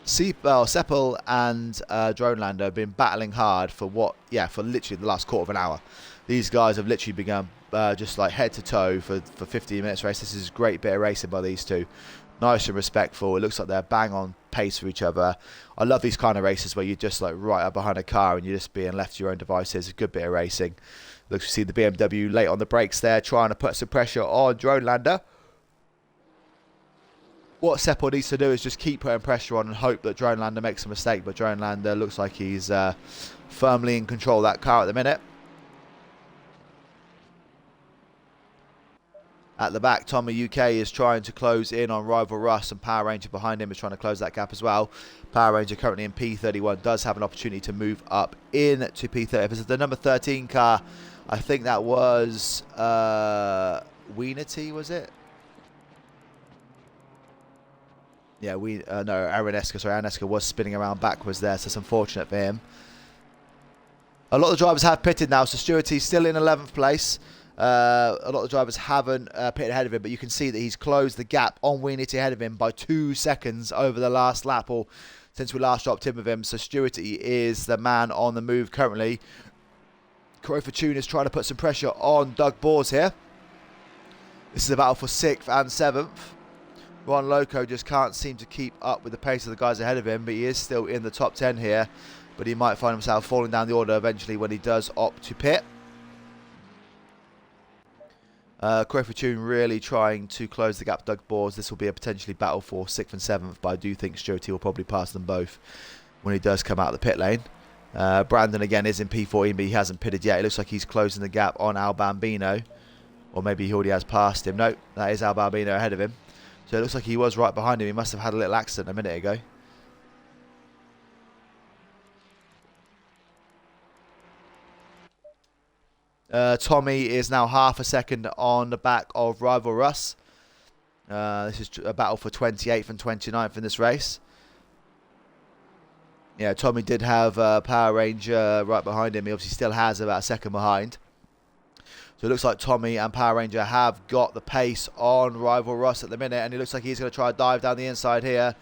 Seppel and Dronelander have been battling hard for literally the last quarter of an hour. These guys have literally begun just like head to toe for 15 minutes race. This is a great bit of racing by these two. Nice and respectful. It looks like they're bang on pace for each other. I love these kind of races where you're just like right up behind a car and you're just being left to your own devices. A good bit of racing. Looks to see the BMW late on the brakes there, trying to put some pressure on Dronelander. What Seppel needs to do is just keep putting pressure on and hope that Dronelander makes a mistake. But Dronelander looks like he's firmly in control of that car at the minute. At the back, Tommy UK is trying to close in on rival Russ, and Power Ranger behind him is trying to close that gap as well. Power Ranger currently in P31 does have an opportunity to move up into P30. If it's the number 13 car, I think that was Weenity, was it? Yeah, Aranesca. Sorry, Aranesca was spinning around backwards there, so it's unfortunate for him. A lot of the drivers have pitted now, so Stewarty's still in 11th place. A lot of the drivers haven't pitted ahead of him, but you can see that he's closed the gap on Weenity ahead of him by 2 seconds over the last lap, or since we last dropped in with him. So Stewarty is the man on the move currently. Crow Fortune is trying to put some pressure on Doug Bors here. This is a battle for 6th and 7th. Ron Loco just can't seem to keep up with the pace of the guys ahead of him, but he is still in the top 10 here. But he might find himself falling down the order eventually when he does opt to pit. Crow Fortune really trying to close the gap with Doug Bors. This will be a potentially battle for 6th and 7th, but I do think Stewarty will probably pass them both when he does come out of the pit lane. Brandon again is in P14, but he hasn't pitted yet. It looks like he's closing the gap on Al Bambino. Or maybe he already has passed him. No, that is Al Bambino ahead of him. So it looks like he was right behind him. He must have had a little accident a minute ago. Tommy is now half a second on the back of rival Russ. This is a battle for 28th and 29th in this race. Yeah, Tommy did have Power Ranger right behind him. He obviously still has about a second behind. So it looks like Tommy and Power Ranger have got the pace on rival Russ at the minute, and it looks like he's going to try to dive down the inside here.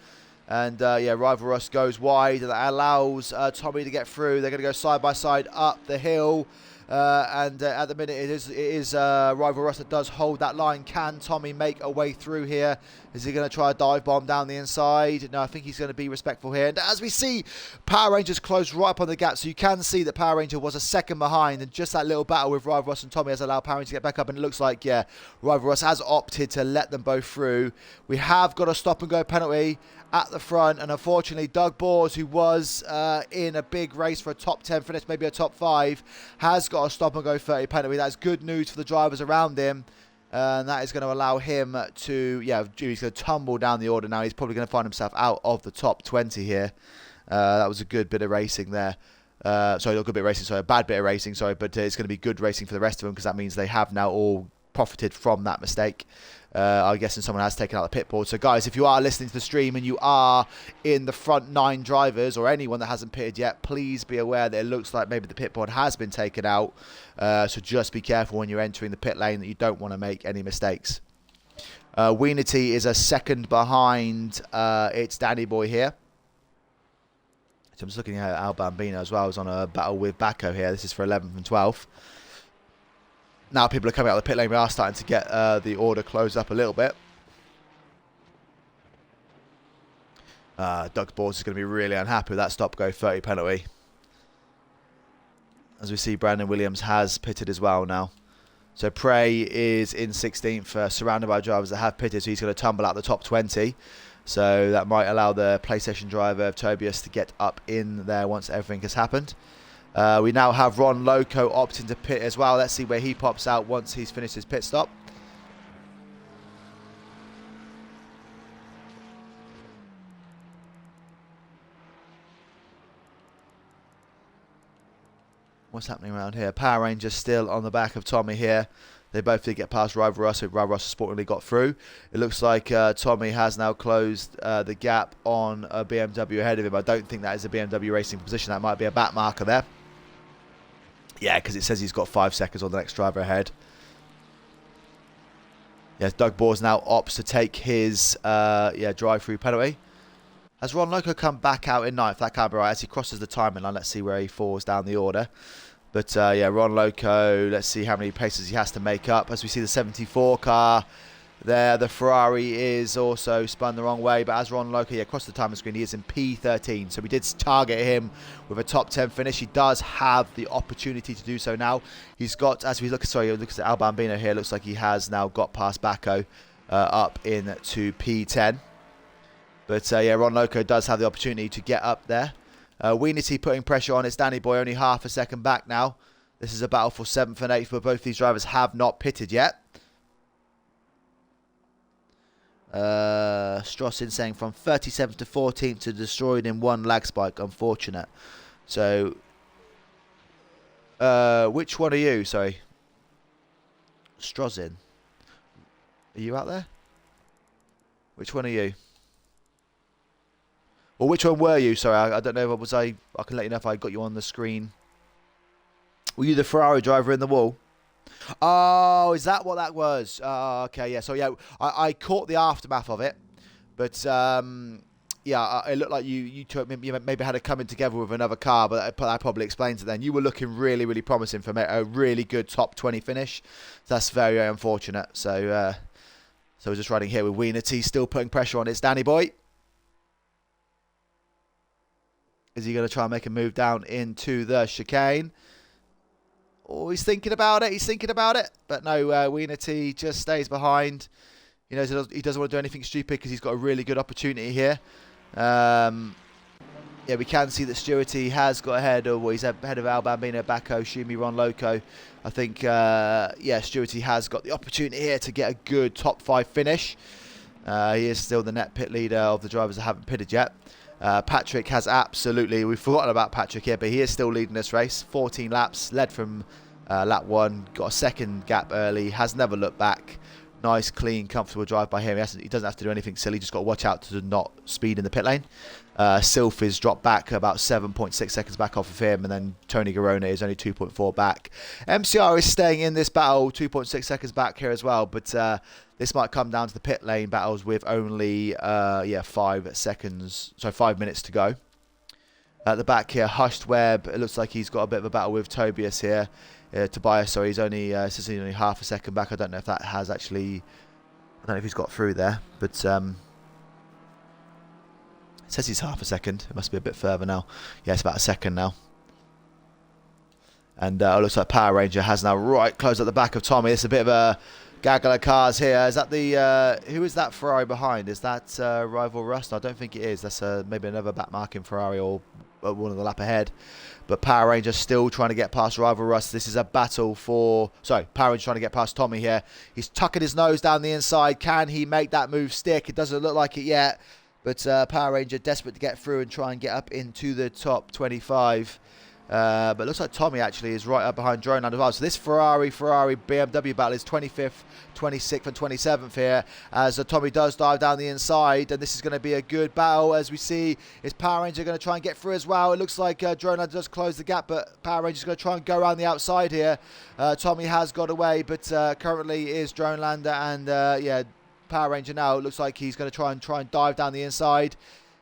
And yeah, rival Russ goes wide, and that allows Tommy to get through. They're going to go side by side up the hill. and at the minute it is Rival Russ that does hold that line. Can Tommy make a way through here? Is he going to try a dive bomb down the inside? No, I think he's going to be respectful here. And as we see, Power Rangers close right up on the gap, so you can see that Power Ranger was a second behind, and just that little battle with Rival Russ and Tommy has allowed Power Ranger to get back up, and it looks like, yeah, Rival Russ has opted to let them both through. We have got a stop and go penalty at the front, and unfortunately Doug Bors, who was in a big race for a top 10 finish, maybe a top 5, has got a stop and go 30 penalty. That's good news for the drivers around him, and that is going to allow him to, yeah, he's going to tumble down the order now. He's probably going to find himself out of the top 20 here. That was a good bit of racing there. Sorry, not a good bit of racing, sorry, a bad bit of racing, sorry, but it's going to be good racing for the rest of them, because that means they have now all profited from that mistake. I'm guessing someone has taken out the pit board. So guys, if you are listening to the stream and you are in the front 9 drivers, or anyone that hasn't pitted yet, please be aware that it looks like maybe the pit board has been taken out. So just be careful when you're entering the pit lane that you don't want to make any mistakes. Weenity is a second behind. It's Danny Boy here. So I'm just looking at Al Bambino as well. I was on a battle with Bacco here. This is for 11th and 12th. Now people are coming out of the pit lane. We are starting to get the order closed up a little bit. Doug Bors is going to be really unhappy with that stop-go 30 penalty. As we see, Brandon Williams has pitted as well now. So Prey is in 16th, surrounded by drivers that have pitted, so he's going to tumble out the top 20. So that might allow the PlayStation driver of Tobias to get up in there once everything has happened. We now have Ron Loco opting to pit as well. Let's see where he pops out once he's finished his pit stop. What's happening around here? Power Rangers still on the back of Tommy here. They both did get past Rival Russ, so Rival Russ sportingly got through. It looks like Tommy has now closed the gap on a BMW ahead of him. I don't think that is a BMW racing position. That might be a back marker there. Yeah, because it says he's got 5 seconds on the next driver ahead. Yes, Doug Bors now opts to take his drive-through penalty. Has Ron Loco come back out in 9th? That can't be right. As he crosses the timing line, let's see where he falls down the order. But yeah, Ron Loco, let's see how many paces he has to make up. As we see the 74 car there, the Ferrari is also spun the wrong way. But as Ron Loco, across the timing screen, he is in P13. So we did target him with a top 10 finish. He does have the opportunity to do so now. He's got, as we look, at Al Bambino here, looks like he has now got past Bacco up into P10. But yeah, Ron Loco does have the opportunity to get up there. Weenity putting pressure on. It's Danny Boy only half a second back now. This is a battle for 7th and 8th, but both these drivers have not pitted yet. Strossin saying from 37th to 14th to destroyed in 1 lag spike. Unfortunate. So, which one are you? Sorry. Strossin. Are you out there? Which one are you? Or which one were you? Sorry, I don't know. Was I can let you know if I got you on the screen. Were you the Ferrari driver in the wall? Oh, is that what that was? Oh, okay, yeah. So, yeah, I caught the aftermath of it. But, yeah, it looked like you maybe had a coming together with another car, but that probably explains it then. You were looking really, really promising for a really good top 20 finish. That's very, very unfortunate. So, we're just riding here with Weenity, still putting pressure on. It's Danny Boy. Is he going to try and make a move down into the chicane? Oh, he's thinking about it. He's thinking about it. But no, Weenity just stays behind. He knows he doesn't want to do anything stupid because he's got a really good opportunity here. Yeah, we can see that Stewarty has got ahead, or he's ahead of Al Bambino, Bacco, Shumi, Ron Loco. I think, yeah, Stewarty has got the opportunity here to get a good top 5 finish. He is still the net pit leader of the drivers that haven't pitted yet. Patrick has absolutely, we've forgotten about Patrick here, but he is still leading this race. 14 laps, led from lap 1, got a second gap early, has never looked back. Nice, clean, comfortable drive by him. He doesn't have to do anything silly, just got to watch out to not speed in the pit lane. Sylph is dropped back about 7.6 seconds back off of him, and then Tony Garona is only 2.4 back. MCR is staying in this battle, 2.6 seconds back here as well, but this might come down to the pit lane battles with only 5 minutes to go. At the back here, Hushed Webb. It looks like he's got a bit of a battle with Tobias here. Tobias, sorry, he's only only half a second back. I don't know if that has actually... I don't know if he's got through there, but it says he's half a second. It must be a bit further now. Yeah, it's about a second now. And it looks like Power Ranger has now right close at the back of Tommy. It's a bit of a gaggle of cars here. Is that the... who is that Ferrari behind? Is that Rival Rust? I don't think it is. That's maybe another backmarking Ferrari or one of the lap ahead. But Power Ranger still trying to get past Rival Rust. This is a battle for... Sorry, Power Ranger trying to get past Tommy here. He's tucking his nose down the inside. Can he make that move stick? It doesn't look like it yet. But Power Ranger desperate to get through and try and get up into the top 25. But it looks like Tommy actually is right up behind Droneland as well. So this Ferrari BMW battle is 25th, 26th and 27th here as Tommy does dive down the inside, and this is going to be a good battle. As we see, is Power Ranger going to try and get through as well? It looks like Droneland does close the gap, but Power Ranger is going to try and go around the outside here. Tommy has got away, but currently is Dronelander and yeah, Power Ranger now. It looks like he's going to try and dive down the inside.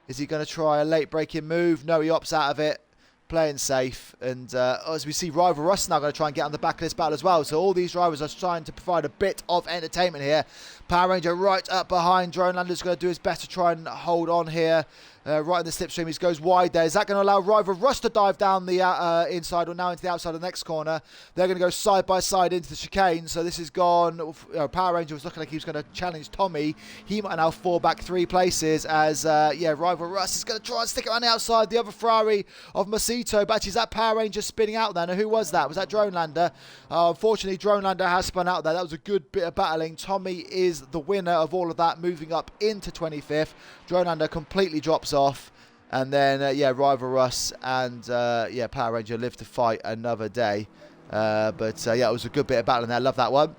Is he going to try a late braking move? No, he opts out of it. Playing safe, and as we see, Rival Rust now going to try and get on the back of this battle as well. So all these drivers are trying to provide a bit of entertainment here. Power Ranger right up behind. Dronelander's going to do his best to try and hold on here. Right in the slipstream, he goes wide there. Is that going to allow Rival Rust to dive down the inside or now into the outside of the next corner? They're going to go side by side into the chicane. So this is gone. Power Ranger was looking like he was going to challenge Tommy. He might now fall back 3 places as, yeah, Rival Rust is going to try and stick it on the outside. The other Ferrari of Masito, but actually is that Power Ranger spinning out there? Now, who was that? Was that Dronelander? Unfortunately, Dronelander has spun out there. That was a good bit of battling. Tommy is the winner of all of that, moving up into 25th. Dronelander completely drops off, and then yeah, Rival Russ and yeah, Power Ranger live to fight another day. But yeah, it was a good bit of battling there. Love that one.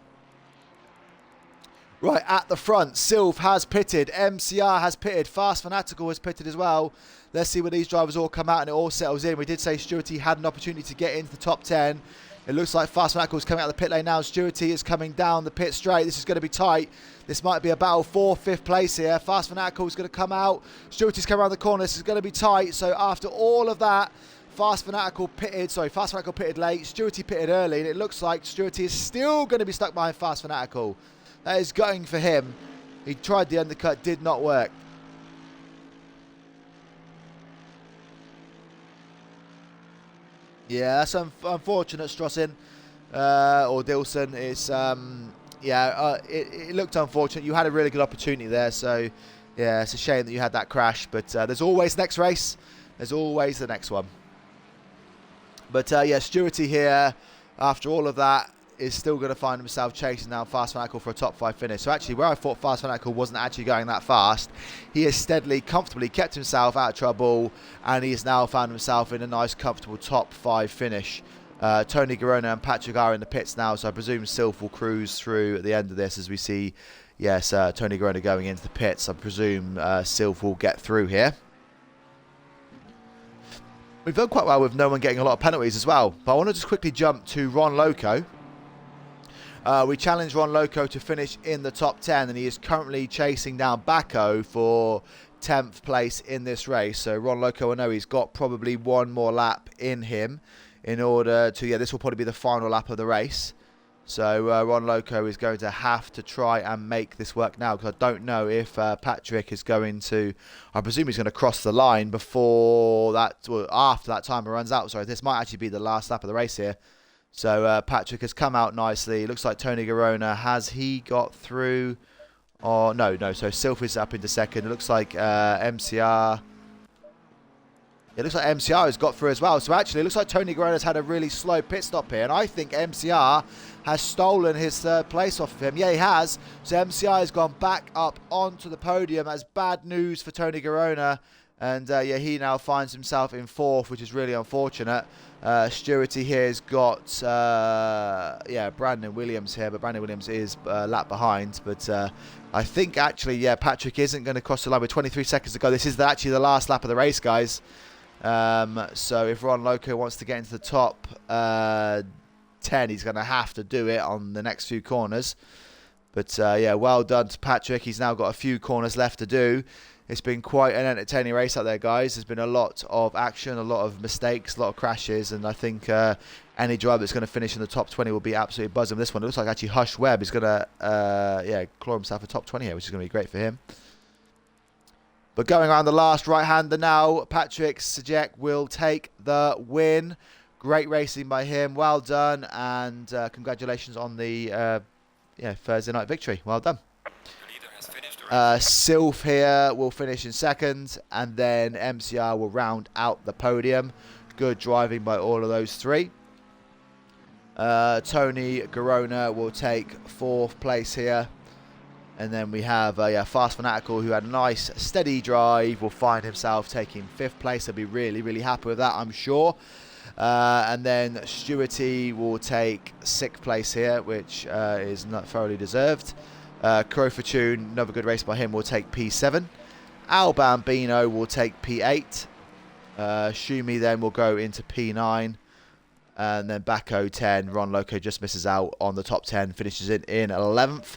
Right at the front, Sylv has pitted, MCR has pitted, Fast Fanatical has pitted as well. Let's see where these drivers all come out and it all settles in. We did say Stewarty had an opportunity to get into the top 10. It looks like Fast Fanatical is coming out of the pit lane now. Stewarty is coming down the pit straight. This is going to be tight. This might be a battle for 5th place here. Fast Fanatical is going to come out. Stewarty's coming around the corner. This is going to be tight. So after all of that, Fast Fanatical pitted late. Stewarty pitted early. And it looks like Stewarty is still going to be stuck behind Fast Fanatical. That is going for him. He tried the undercut, did not work. Yeah, that's unfortunate, Strossin or Dilson. It's yeah, it looked unfortunate. You had a really good opportunity there, so yeah, it's a shame that you had that crash. But there's always the next race. There's always the next one. But yeah, Stewarty here, after all of that, is still going to find himself chasing down Fast Fanatical for a top 5 finish. So actually, where I thought Fast Fanatical wasn't actually going that fast, he has steadily, comfortably kept himself out of trouble, and he has now found himself in a nice, comfortable top 5 finish. Tony Garona and Patrick are in the pits now, so I presume Sylv will cruise through at the end of this as we see, yes, Tony Garona going into the pits. I presume Sylv will get through here. We've done quite well with no one getting a lot of penalties as well, but I want to just quickly jump to Ron Loco. We challenged Ron Loco to finish in the top 10, and he is currently chasing down Bacco for 10th place in this race. So Ron Loco, I know he's got probably one more lap in him in order to, yeah, this will probably be the final lap of the race. So Ron Loco is going to have to try and make this work now, because I don't know if Patrick is going to, I presume he's going to cross the line before that, well, after that timer runs out. Sorry, this might actually be the last lap of the race here. So Patrick has come out nicely. It looks like Tony Garona, has he got through? Oh, no. So Sylv is up into second. It looks like MCR. It looks like MCR has got through as well. So actually, it looks like Tony Garona's had a really slow pit stop here. And I think MCR has stolen his 3rd place off of him. Yeah, he has. So MCR has gone back up onto the podium. That's bad news for Tony Garona. And yeah, he now finds himself in 4th, which is really unfortunate. Stewarty here has got, yeah, Brandon Williams here. But Brandon Williams is a lap behind. But I think actually, yeah, Patrick isn't going to cross the line with 23 seconds to go. This is actually the last lap of the race, guys. So if Ron Loco wants to get into the top 10, he's going to have to do it on the next few corners. But yeah, well done to Patrick. He's now got a few corners left to do. It's been quite an entertaining race out there, guys. There's been a lot of action, a lot of mistakes, a lot of crashes, and I think any driver that's going to finish in the top 20 will be absolutely buzzing with this one. It looks like actually Hush Webb is going to claw himself a top 20 here, which is going to be great for him. But going around the last right-hander now, Patrick Sajek will take the win. Great racing by him. Well done, and congratulations on the Thursday night victory. Well done. Sylph here will finish in second, and then MCR will round out the podium. Good driving by all of those three. Tony Garona will take fourth place here. And then we have Fast Fanatical, who had a nice steady drive, will find himself taking fifth place. He'll be really, really happy with that, I'm sure. And then Stewarty will take sixth place here, which is not thoroughly deserved. Crow Fortune, another good race by him, will take P7. Al Bambino will take P8. Shumi then will go into P9. And then Bacco 10, Ron Loco just misses out on the top 10, finishes in 11th.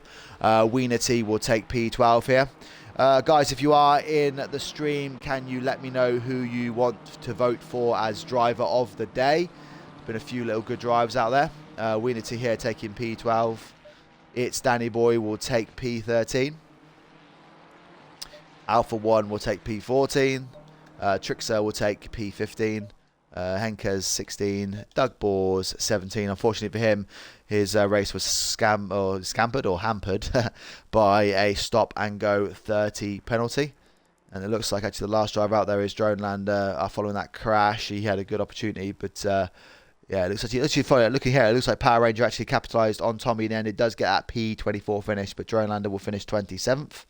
Wiener T will take P12 here. Guys, if you are in the stream, can you let me know who you want to vote for as driver of the day? There's been a few little good drives out there. Wiener T here taking P12. It's Danny Boy will take P13. Alpha 1 will take P14. Trixer will take P15. Henkes 16, Doug Bors 17. Unfortunately for him, his race was scampered or hampered by a stop and go 30 penalty. And it looks like actually the last driver out there is Drone Lander. Following that crash, he had a good opportunity, but yeah, it looks like looking here, it looks like Power Ranger actually capitalised on Tommy in the end. It does get that P24 finish, but Drone Lander will finish 27th.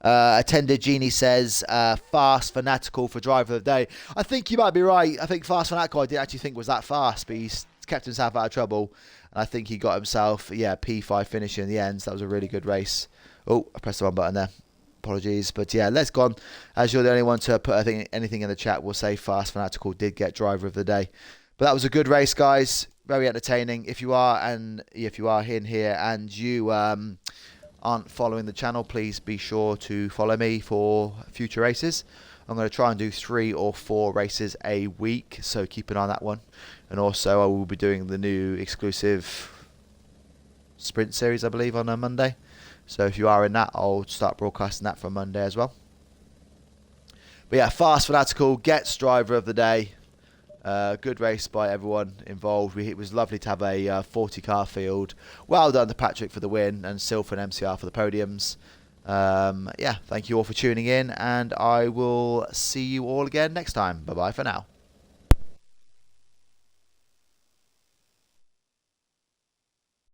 Attended Genie says Fast Fanatical for driver of the day. I think you might be right. I think Fast Fanatical I didn't actually think was that fast, but he's kept himself out of trouble. And I think he got himself, P5 finish in the end. So that was a really good race. Oh, I pressed the wrong button there. Apologies. But yeah, let's go on. As you're the only one to put anything in the chat, we'll say Fast Fanatical did get driver of the day. But that was a good race, guys. Very entertaining. If you are in here and you aren't following the channel, please be sure to follow me for future races. I'm going to try and do 3 or 4 races a week, so keep an eye on that one. And also I will be doing the new exclusive sprint series, I believe, on a Monday. So if you are in that, I'll start broadcasting that from Monday as well. But yeah, Fast Fanatical gets driver of the day. Good race by everyone involved. It was lovely to have a 40-car field. Well done to Patrick for the win, and Sylph and MCR for the podiums. Yeah, thank you all for tuning in, and I will see you all again next time. Bye-bye for now.